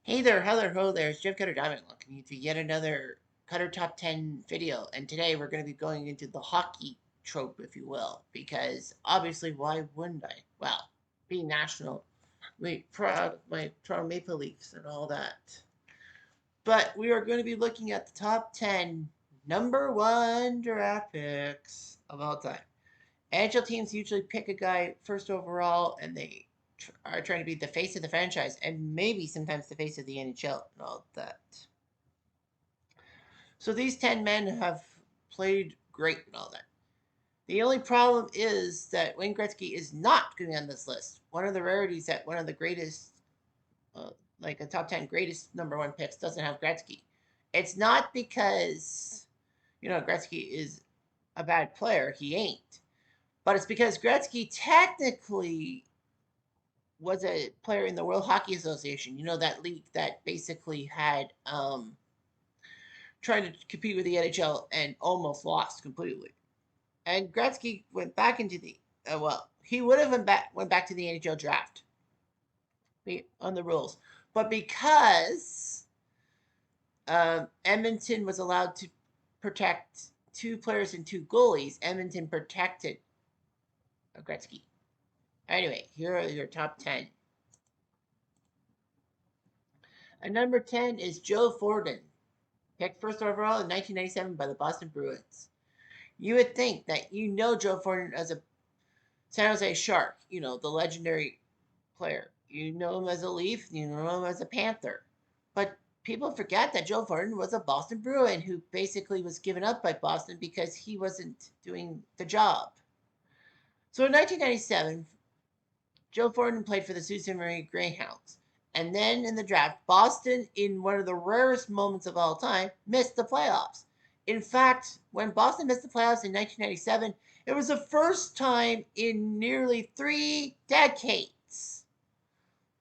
Hey there, hello, ho there, it's Jeff Cutter Diamond welcoming you to yet another Cutter Top 10 video. And today we're going to be going into the hockey trope, if you will, because obviously, why wouldn't I? Well, being nationally proud of my Toronto Maple Leafs and all that. But we are going to be looking at the top 10 number one draft picks of all time. NHL teams usually pick a guy first overall and they are trying to be the face of the franchise and maybe sometimes the face of the NHL and all that. So these 10 men have played great and all that. The only problem is that Wayne Gretzky is not going to be on this list. One of the rarities that one of the greatest, uh, like a top 10 greatest number one picks, doesn't have Gretzky. It's not because, Gretzky is a bad player. He ain't. But it's because Gretzky technically was a player in the World Hockey Association. You know, that league that basically had tried to compete with the NHL and almost lost completely. And Gretzky went back into the he would have went back to the NHL draft on the rules, but because Edmonton was allowed to protect two players and two goalies, Edmonton protected Gretzky. Anyway, here are your top 10. And number 10 is Joe Thornton, picked first overall in 1997 by the Boston Bruins. You would think that Joe Thornton as a San Jose Shark, the legendary player. You know him as a Leaf, you know him as a Panther. But people forget that Joe Thornton was a Boston Bruin who basically was given up by Boston because he wasn't doing the job. So in 1997, Joe Thornton played for the Sault Ste. Marie Greyhounds. And then in the draft, Boston, in one of the rarest moments of all time, missed the playoffs. In fact, when Boston missed the playoffs in 1997, it was the first time in nearly 3 decades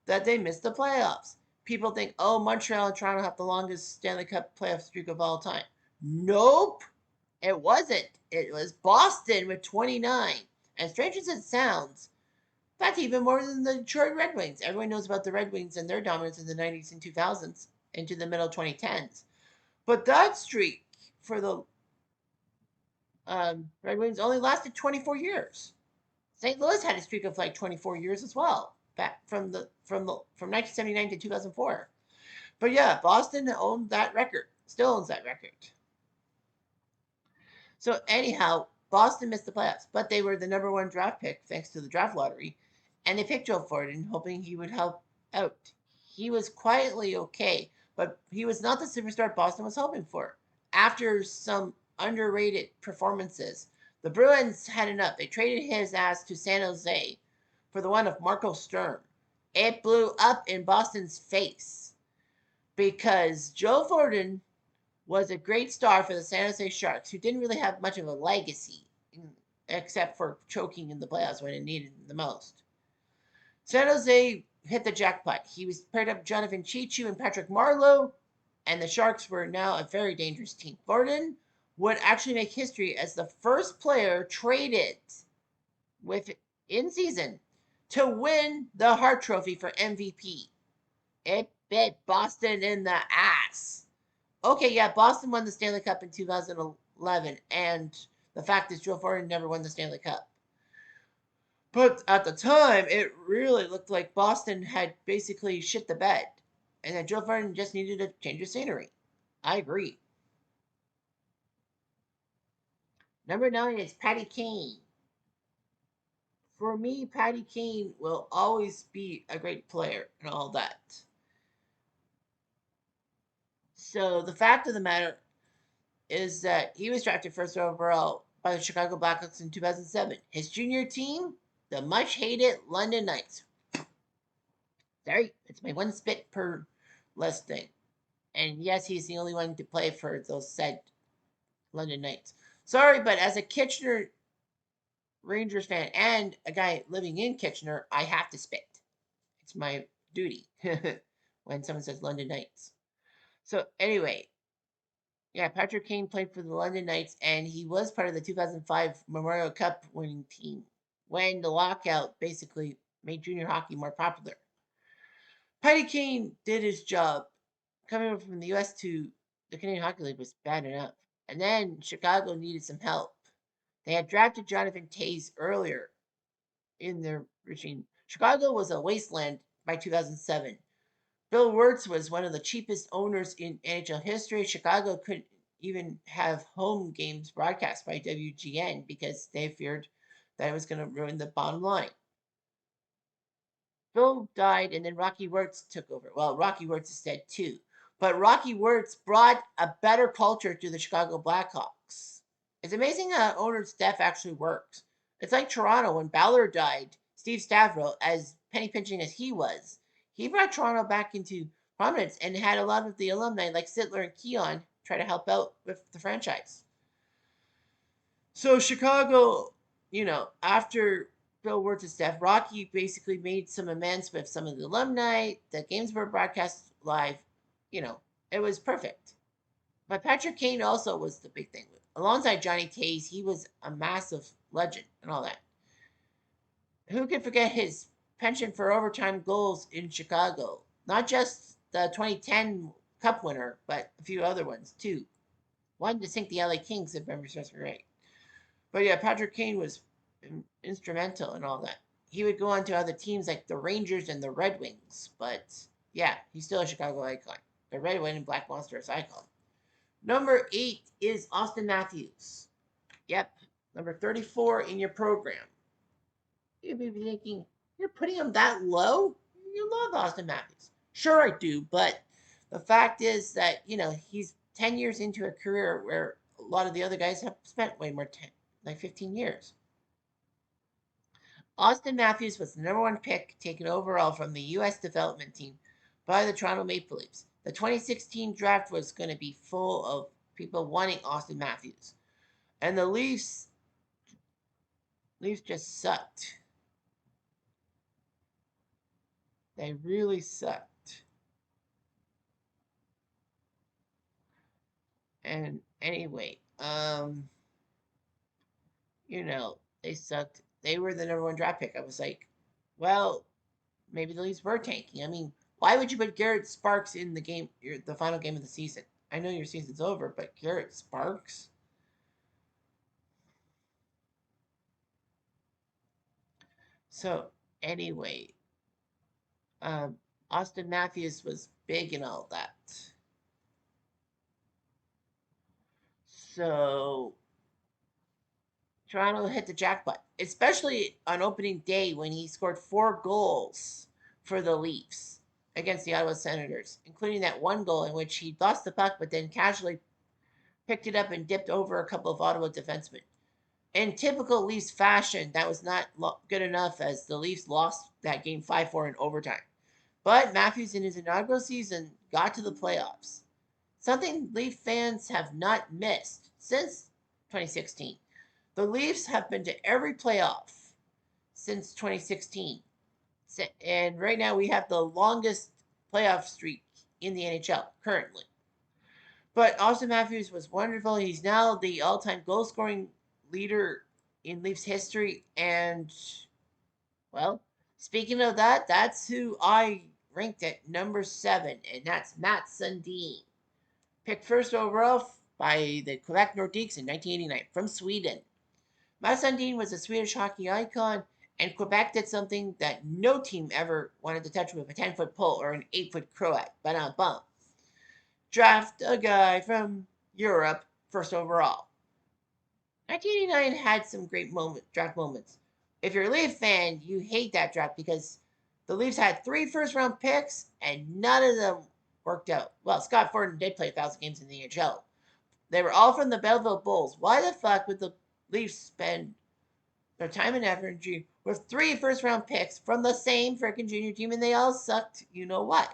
that they missed the playoffs. People think, oh, Montreal and Toronto have the longest Stanley Cup playoff streak of all time. Nope, it wasn't. It was Boston with 29. And strange as it sounds, that's even more than the Detroit Red Wings. Everyone knows about the Red Wings and their dominance in the 90s and 2000s into the middle 2010s. But that streak for the Red Wings only lasted 24 years. St. Louis had a streak of like 24 years as well, back from 1979 to 2004. But yeah, Boston owned that record, still owns that record. So anyhow, Boston missed the playoffs, but they were the number one draft pick thanks to the draft lottery, and they picked Joe Thornton, hoping he would help out. He was quietly okay, but he was not the superstar Boston was hoping for. After some underrated performances, the Bruins had enough. They traded his ass to San Jose for the one of Marco Sturm. It blew up in Boston's face because Joe Thornton was a great star for the San Jose Sharks, who didn't really have much of a legacy, except for choking in the playoffs when it needed the most. San Jose hit the jackpot. He was paired up Jonathan Cheechoo and Patrick Marleau, and the Sharks were now a very dangerous team. Thornton would actually make history as the first player traded with in season to win the Hart Trophy for MVP. It bit Boston in the ass. Okay, yeah, Boston won the Stanley Cup in 2011, and the fact is Joe Thornton never won the Stanley Cup. But at the time, it really looked like Boston had basically shit the bed, and that Joe Thornton just needed a change of scenery. I agree. Number 9 is Patty Kane. For me, Patty Kane will always be a great player and all that. So the fact of the matter is that he was drafted first overall by the Chicago Blackhawks in 2007. His junior team, the much hated London Knights. Sorry, it's my one spit per list thing. And yes, he's the only one to play for those said London Knights. Sorry, but as a Kitchener Rangers fan and a guy living in Kitchener, I have to spit. It's my duty when someone says London Knights. So anyway, yeah, Patrick Kane played for the London Knights, and he was part of the 2005 Memorial Cup winning team when the lockout basically made junior hockey more popular. Heidi Kane did his job. Coming over from the U.S. to the Canadian Hockey League was bad enough. And then Chicago needed some help. They had drafted Jonathan Toews earlier in their regime. Chicago was a wasteland by 2007. Bill Wirtz was one of the cheapest owners in NHL history. Chicago couldn't even have home games broadcast by WGN because they feared that it was going to ruin the bottom line. Bill died, and then Rocky Wirtz took over. Well, Rocky Wirtz is dead too. But Rocky Wirtz brought a better culture to the Chicago Blackhawks. It's amazing how owner's death actually works. It's like Toronto when Ballard died. Steve Stavro, as penny pinching as he brought Toronto back into prominence and had a lot of the alumni like Sittler and Keon try to help out with the franchise. So Chicago, after Bill Wirtz's death, Rocky basically made some amends with some of the alumni. The games were broadcast live. It was perfect. But Patrick Kane also was the big thing. Alongside Johnny Toews, he was a massive legend and all that. Who could forget his penchant for overtime goals in Chicago? Not just the 2010 Cup winner, but a few other ones too. One to sink the LA Kings, if memory serves me right. But yeah, Patrick Kane was instrumental in all that. He would go on to other teams like the Rangers and the Red Wings. But yeah, he's still a Chicago icon. The Red, White, and Black Monsters icon. Number 8 is Austin Matthews. Yep, number 34 in your program. You may be thinking, you're putting him that low? You love Austin Matthews. Sure, I do, but the fact is that, he's 10 years into a career where a lot of the other guys have spent way more time, like 15 years. Austin Matthews was the number 1 pick taken overall from the U.S. development team by the Toronto Maple Leafs. The 2016 draft was going to be full of people wanting Austin Matthews. And the Leafs just sucked. They really sucked. And anyway, they sucked. They were the number 1 draft pick. I was like, well, maybe the Leafs were tanking. I mean, why would you put Garrett Sparks in the final game of the season? I know your season's over, but Garrett Sparks? So, anyway, Austin Matthews was big and all that. So, Toronto hit the jackpot, especially on opening day when he scored 4 goals for the Leafs against the Ottawa Senators, including that one goal in which he lost the puck but then casually picked it up and dipped over a couple of Ottawa defensemen. In typical Leafs fashion, that was not good enough as the Leafs lost that game 5-4 in overtime. But Matthews, in his inaugural season, got to the playoffs. Something Leaf fans have not missed since 2016. The Leafs have been to every playoff since 2016. And right now we have the longest playoff streak in the NHL currently. But Austin Matthews was wonderful. He's now the all-time goal-scoring leader in Leafs history. And, well, speaking of that, that's who I ranked at number 7, and that's Matt Sundin. Picked first overall by the Quebec Nordiques in 1989 from Sweden. Matt Sundin was a Swedish hockey icon, and Quebec did something that no team ever wanted to touch with a 10-foot pole or an 8-foot Croat. Ba-dum-bum. Draft a guy from Europe first overall. 1989 had some great draft moments. If you're a Leaf fan, you hate that draft because the Leafs had 3 first-round picks and none of them worked out. Well, Scott Fordham did play 1,000 games in the NHL. They were all from the Belleville Bulls. Why the fuck would the Leafs spend their time and energy with 3 first-round picks from the same freaking junior team and they all sucked? You know what?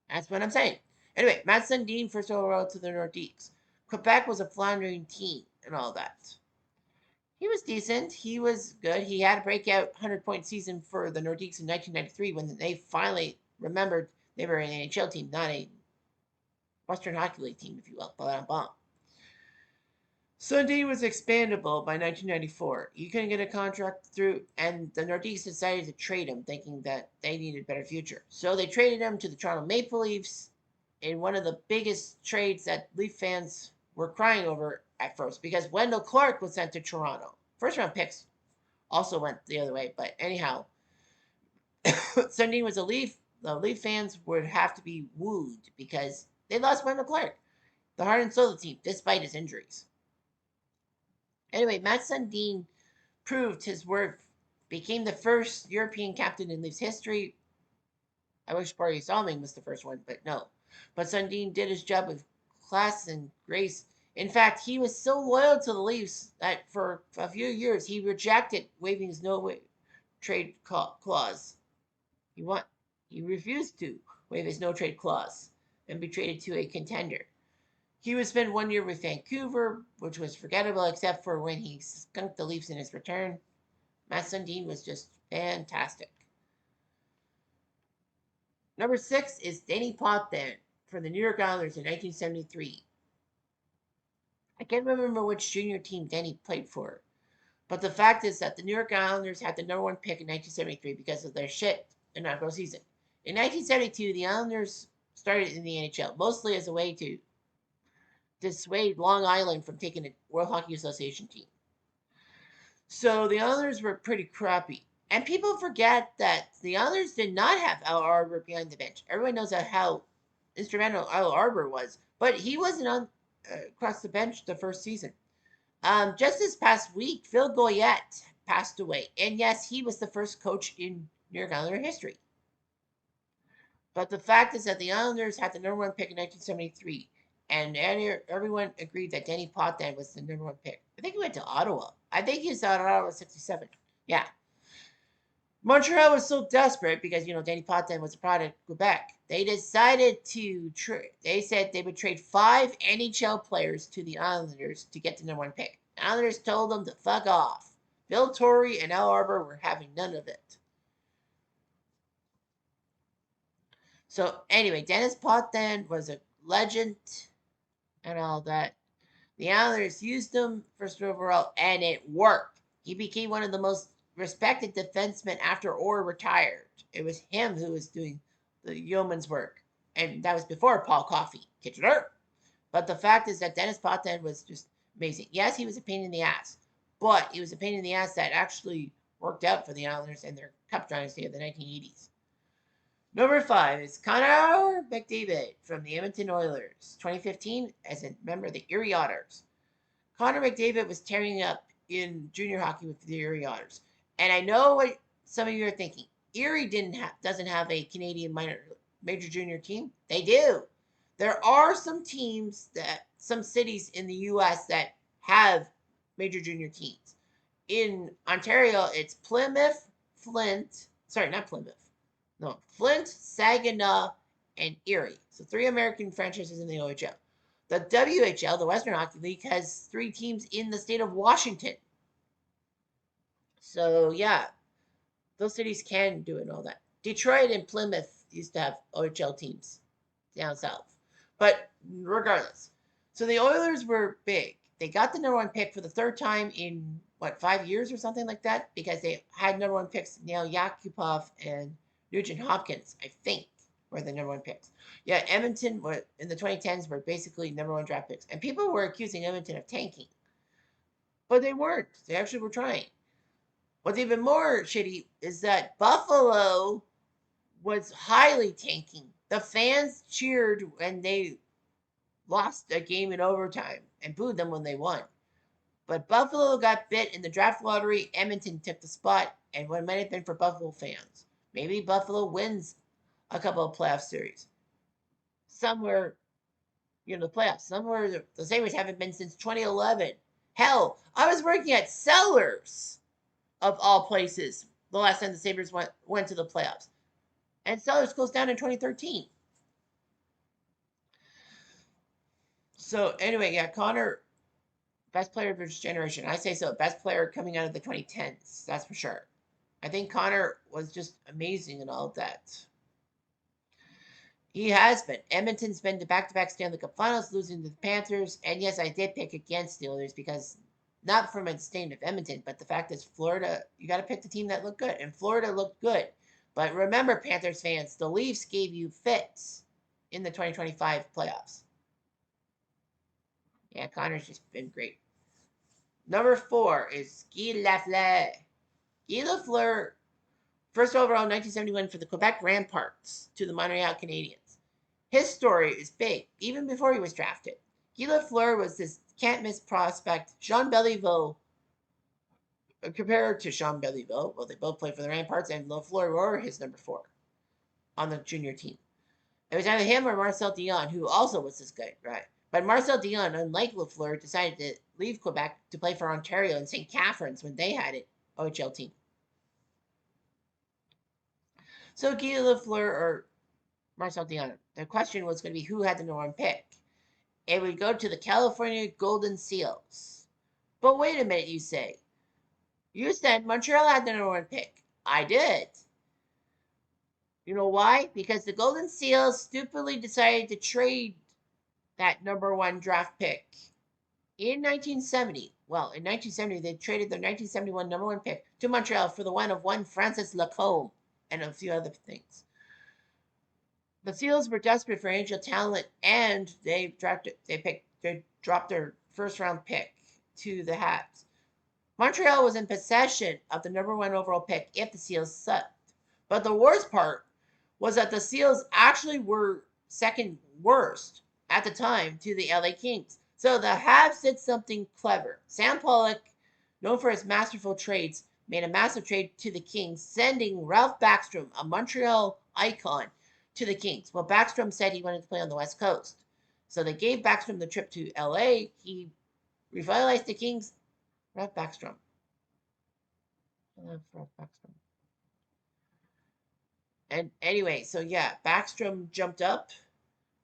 That's what I'm saying. Anyway, Matt Sundin first overall to the Nordiques. Quebec was a floundering team and all that. He was decent. He was good. He had a breakout 100-point season for the Nordiques in 1993 when they finally remembered they were an NHL team, not a Western Hockey League team, if you will. Blah, blah, blah. Sundin was expandable by 1994. He couldn't get a contract through, and the Nordiques decided to trade him, thinking that they needed a better future. So they traded him to the Toronto Maple Leafs in one of the biggest trades that Leaf fans were crying over at first, because Wendell Clark was sent to Toronto. First round picks also went the other way, but anyhow, Sundin was a Leaf. The Leaf fans would have to be wooed because they lost Wendell Clark, the heart and soul of the team, despite his injuries. Anyway, Matt Sundin proved his worth, became the first European captain in Leafs history. I wish Barry Salming was the first one, but no. But Sundin did his job with class and grace. In fact, he was so loyal to the Leafs that for a few years he rejected waiving his trade clause. He want he refused to waive his no trade clause and be traded to a contender. He would spend 1 year with Vancouver, which was forgettable except for when he skunked the Leafs in his return. Matt Sundin was just fantastic. Number 6 is Denny Potvin for the New York Islanders in 1973. I can't remember which junior team Denny played for, but the fact is that the New York Islanders had the number 1 pick in 1973 because of their shit inaugural season. In 1972, the Islanders started in the NHL, mostly as a way to dissuade Long Island from taking a World Hockey Association team. So the Islanders were pretty crappy. And people forget that the Islanders did not have Al Arbor behind the bench. Everyone knows how instrumental Al Arbor was, but he wasn't on across the bench the first season. Just this past week, Phil Goyette passed away, and yes, he was the first coach in New York Islander history. But the fact is that the Islanders had the number 1 pick in 1973, and everyone agreed that Denny Potvin was the number 1 pick. I think he went to Ottawa. I think he was out of Ottawa 67. Yeah. Montreal was so desperate because, Danny Potvin was a product of Quebec. They decided to they said they would trade 5 NHL players to the Islanders to get the number 1 pick. The Islanders told them to fuck off. Bill Torrey and Al Arbor were having none of it. So anyway, Dennis Potvin was a legend and all that. The Islanders used him first overall, and it worked. He became one of the most respected defensemen after Orr retired. It was him who was doing the yeoman's work, and that was before Paul Coffey, Kitchener. But the fact is that Dennis Potvin was just amazing. Yes, he was a pain in the ass, but he was a pain in the ass that actually worked out for the Islanders and their Cup dynasty of the 1980s. Number 5 is Connor McDavid from the Edmonton Oilers, 2015 as a member of the Erie Otters. Connor McDavid was tearing up in junior hockey with the Erie Otters. And I know what some of you are thinking. Erie doesn't have a Canadian major junior team. They do. There are some cities in the U.S. that have major junior teams. In Ontario, it's Plymouth, Flint. Sorry, not Plymouth. No, Flint, Saginaw, and Erie. So 3 American franchises in the OHL. The WHL, the Western Hockey League, has 3 teams in the state of Washington. So yeah, those cities can do it and all that. Detroit and Plymouth used to have OHL teams down south. But regardless, so the Oilers were big. They got the number 1 pick for the 3rd time in, 5 years or something like that? Because they had number 1 picks, Neil Yakupov and Nugent Hopkins, I think, were the number 1 picks. Yeah, Edmonton in the 2010s were basically number 1 draft picks. And people were accusing Edmonton of tanking. But they weren't. They actually were trying. What's even more shitty is that Buffalo was highly tanking. The fans cheered when they lost a game in overtime and booed them when they won. But Buffalo got bit in the draft lottery. Edmonton took the spot, and what might have been for Buffalo fans. Maybe Buffalo wins a couple of playoff series. Somewhere, the playoffs. Somewhere the Sabres haven't been since 2011. Hell, I was working at Sellers, of all places, the last time the Sabres went to the playoffs. And Sellers closed down in 2013. So anyway, yeah, Connor, best player of his generation. I say so. Best player coming out of the 2010s. That's for sure. I think Connor was just amazing and all of that. He has been. Edmonton's been to back-to-back Stanley Cup Finals, losing to the Panthers. And yes, I did pick against the Oilers because not from a stain of Edmonton, but the fact is Florida. You got to pick the team that looked good, and Florida looked good. But remember, Panthers fans, the Leafs gave you fits in the 2025 playoffs. Yeah, Connor's just been great. Number 4 is Guy Lafleur. Guy Lafleur, first overall 1971 for the Quebec Ramparts to the Montreal Canadiens. His story is big, even before he was drafted. Guy Lafleur was this can't-miss prospect. Jean Beliveau, compared to Jean Beliveau, well, they both played for the Ramparts, and Lafleur were his number 4 on the junior team. It was either him or Marcel Dion, who also was this guy, right? But Marcel Dion, unlike Lafleur, decided to leave Quebec to play for Ontario and St. Catharines when they had an OHL team. So Guy Lafleur or Marcel Dion, the question was going to be who had the number 1 pick. It would go to the California Golden Seals. But wait a minute, you say. You said Montreal had the number 1 pick. I did. You know why? Because the Golden Seals stupidly decided to trade that number 1 draft pick in 1970. Well, in 1970, they traded their 1971 number 1 pick to Montreal for the one Francis Lacombe and a few other things. The Seals were desperate for NHL talent, and they dropped their first round pick to the Habs. Montreal was in possession of the number 1 overall pick if the Seals sucked. But the worst part was that the Seals actually were second worst at the time to the LA Kings. So the Habs did something clever. Sam Pollock, known for his masterful trades, made a massive trade to the Kings, sending Ralph Backstrom, a Montreal icon, to the Kings. Well, Backstrom said he wanted to play on the West Coast. So they gave Backstrom the trip to LA. He revitalized the Kings. Ralph Backstrom. I love Ralph Backstrom. And anyway, so yeah, Backstrom jumped up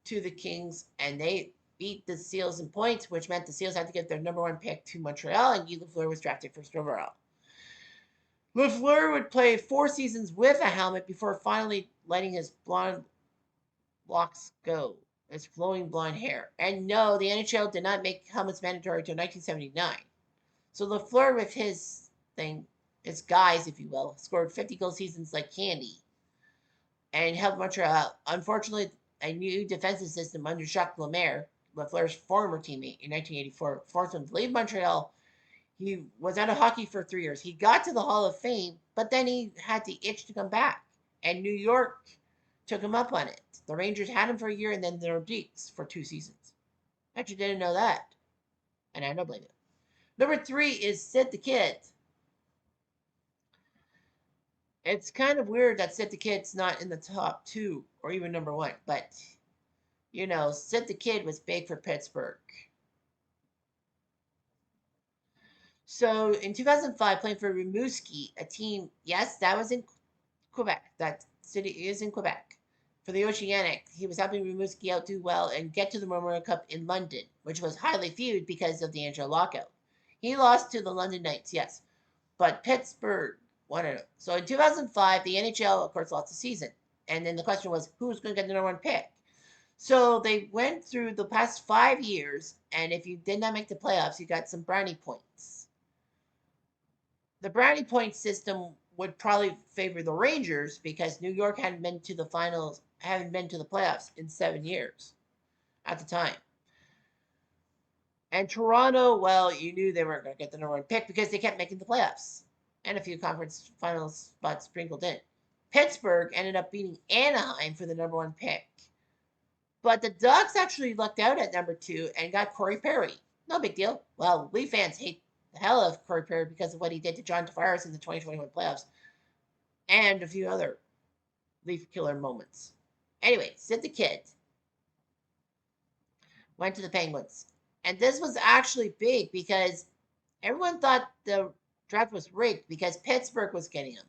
to the Kings and they beat the Seals in points, which meant the Seals had to get their number 1 pick to Montreal, and Guy Lafleur was drafted first overall. Lafleur would play 4 seasons with a helmet before finally letting his blonde locks go, his flowing blonde hair. And no, the NHL did not make helmets mandatory until 1979. So Lafleur, with his guys, if you will, scored 50 goal seasons like candy and helped Montreal out. Unfortunately, a new defensive system under Jacques Lemaire, Lafleur's former teammate in 1984, forced him to leave Montreal. He was out of hockey for 3 years. He got to the Hall of Fame, but then he had the itch to come back. And New York took him up on it. The Rangers had him for a year, and then the Nordiques for 2 seasons. I actually didn't know that. And I don't blame you. Number 3 is Sid the Kid. It's kind of weird that Sid the Kid's not in the top 2 or even number 1, but Sid the Kid was big for Pittsburgh. So in 2005, playing for Rimouski, a team, yes, that was in Quebec. That city is in Quebec. For the Oceanic, he was helping Rimouski out do well and get to the Memorial Cup in London, which was highly feud because of the NHL lockout. He lost to the London Knights, yes, but Pittsburgh won it. So in 2005, the NHL, of course, lost the season. And then the question was, who's going to get the number 1 pick? So they went through the past 5 years, and if you did not make the playoffs, you got some brownie points. The brownie point system would probably favor the Rangers because New York hadn't been to the finals, haven't been to the playoffs in 7 years at the time. And Toronto, well, you knew they weren't going to get the number 1 pick because they kept making the playoffs and a few conference finals spots sprinkled in. Pittsburgh ended up beating Anaheim for the number 1 pick. But the Ducks actually lucked out at number 2 and got Corey Perry. No big deal. Well, Leaf fans hate the hell of Corey Perry because of what he did to John Tavares in the 2021 playoffs and a few other Leaf killer moments. Anyway, Sid the Kid went to the Penguins. And this was actually big because everyone thought the draft was rigged because Pittsburgh was getting him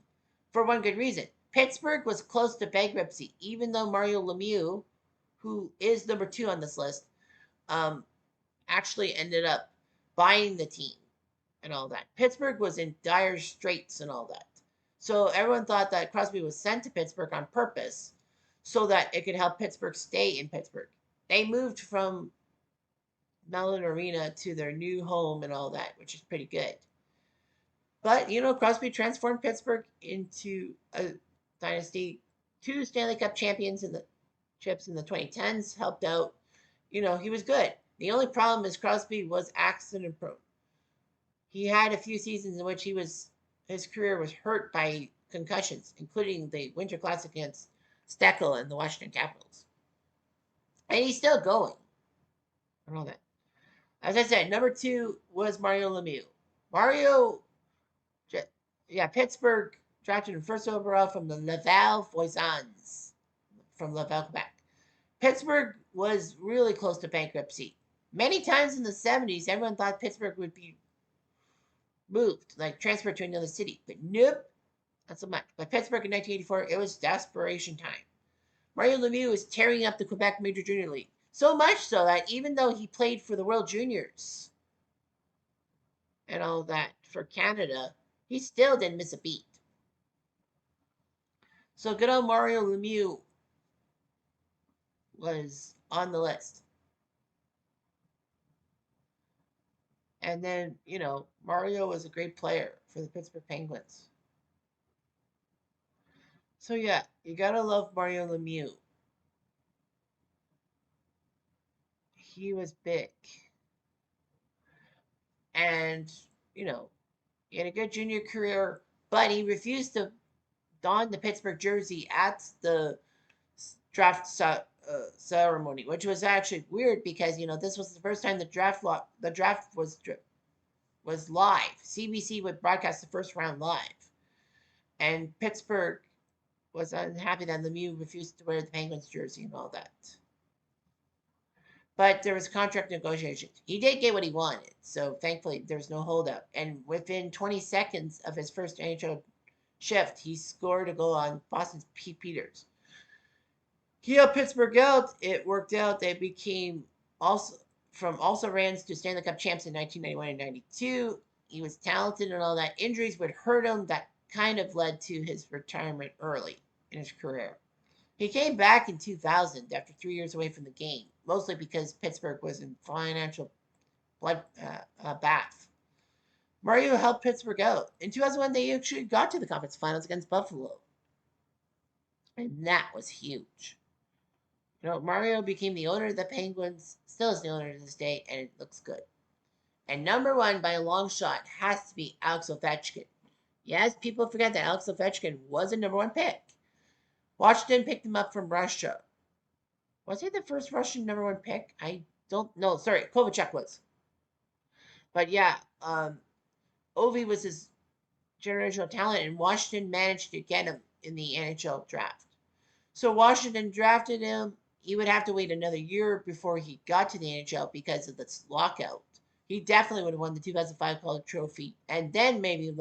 for one good reason. Pittsburgh was close to bankruptcy, even though Mario Lemieux, who is number 2 on this list, actually ended up buying the team and all that. Pittsburgh was in dire straits and all that. So everyone thought that Crosby was sent to Pittsburgh on purpose so that it could help Pittsburgh stay in Pittsburgh. They moved from Mellon Arena to their new home and all that, which is pretty good. But, Crosby transformed Pittsburgh into a dynasty. Two Stanley Cup champions in the chips in the 2010s helped out. He was good. The only problem is Crosby was accident prone. He had a few seasons in which his career was hurt by concussions, including the Winter Classic against Steckel and the Washington Capitals. And he's still going. I know that. As I said, number 2 was Mario Lemieux. Mario, yeah, Pittsburgh drafted him first overall from the Laval Voisins from Laval, Quebec. Pittsburgh was really close to bankruptcy. Many times in the 70s, everyone thought Pittsburgh would be moved, like transferred to another city. But nope, not so much. But Pittsburgh in 1984, it was desperation time. Mario Lemieux was tearing up the Quebec Major Junior League. So much so that even though he played for the World Juniors and all that for Canada, he still didn't miss a beat. So good old Mario Lemieux was on the list. And then, Mario was a great player for the Pittsburgh Penguins. So yeah, you gotta love Mario Lemieux. He was big. And, he had a good junior career, but he refused to don the Pittsburgh jersey at the draft ceremony, which was actually weird because this was the first time the draft was live. CBC would broadcast the first round live, and Pittsburgh was unhappy that Lemieux refused to wear the Penguins jersey and all that. But there was contract negotiations. He did get what he wanted, so thankfully there was no holdup. And within 20 seconds of his first NHL shift, he scored a goal on Boston's Pete Peters. He helped Pittsburgh out. It worked out. They became also rans to Stanley Cup champs in 1991 and 92. He was talented and all that. Injuries would hurt him. That kind of led to his retirement early in his career. He came back in 2000 after 3 years away from the game, mostly because Pittsburgh was in financial bath. Mario helped Pittsburgh out. In 2001, they actually got to the conference finals against Buffalo. And that was huge. Mario became the owner of the Penguins, still is the owner to this day, and it looks good. And number 1 by a long shot has to be Alex Ovechkin. Yes, people forget that Alex Ovechkin was a number 1 pick. Washington picked him up from Russia. Was he the first Russian number 1 pick? I don't know. Sorry, Kovalchuk was. But yeah, Ovi was his generational talent, and Washington managed to get him in the NHL draft. So Washington drafted him. He would have to wait another year before he got to the NHL because of this lockout. He definitely would have won the 2005 Calder Trophy, and then maybe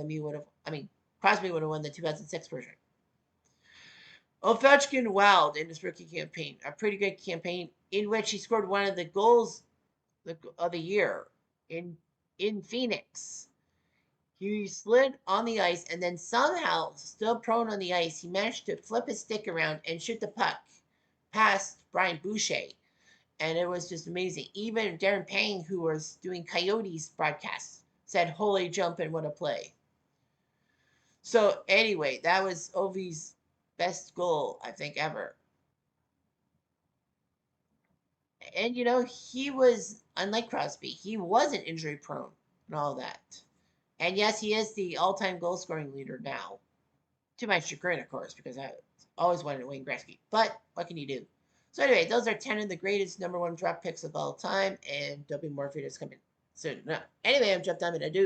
Crosby would have won the 2006 version. Ovechkin wowed in his rookie campaign, a pretty good campaign in which he scored one of the goals of the year in Phoenix. He slid on the ice and then somehow, still prone on the ice, he managed to flip his stick around and shoot the puck past Brian Boucher. And it was just amazing. Even Darren Pang, who was doing Coyotes broadcasts, said, "Holy jumping, what a play." So anyway, that was Ovi's best goal, I think, ever. And, he was, unlike Crosby, he wasn't injury prone and all that. And yes, he is the all-time goal-scoring leader now. To my chagrin, of course, because I always wanted Wayne Gretzky. But what can you do? So anyway, those are 10 of the greatest number 1 draft picks of all time, and there'll be more videos coming soon. Anyway, I'm Jeff Diamond. I do.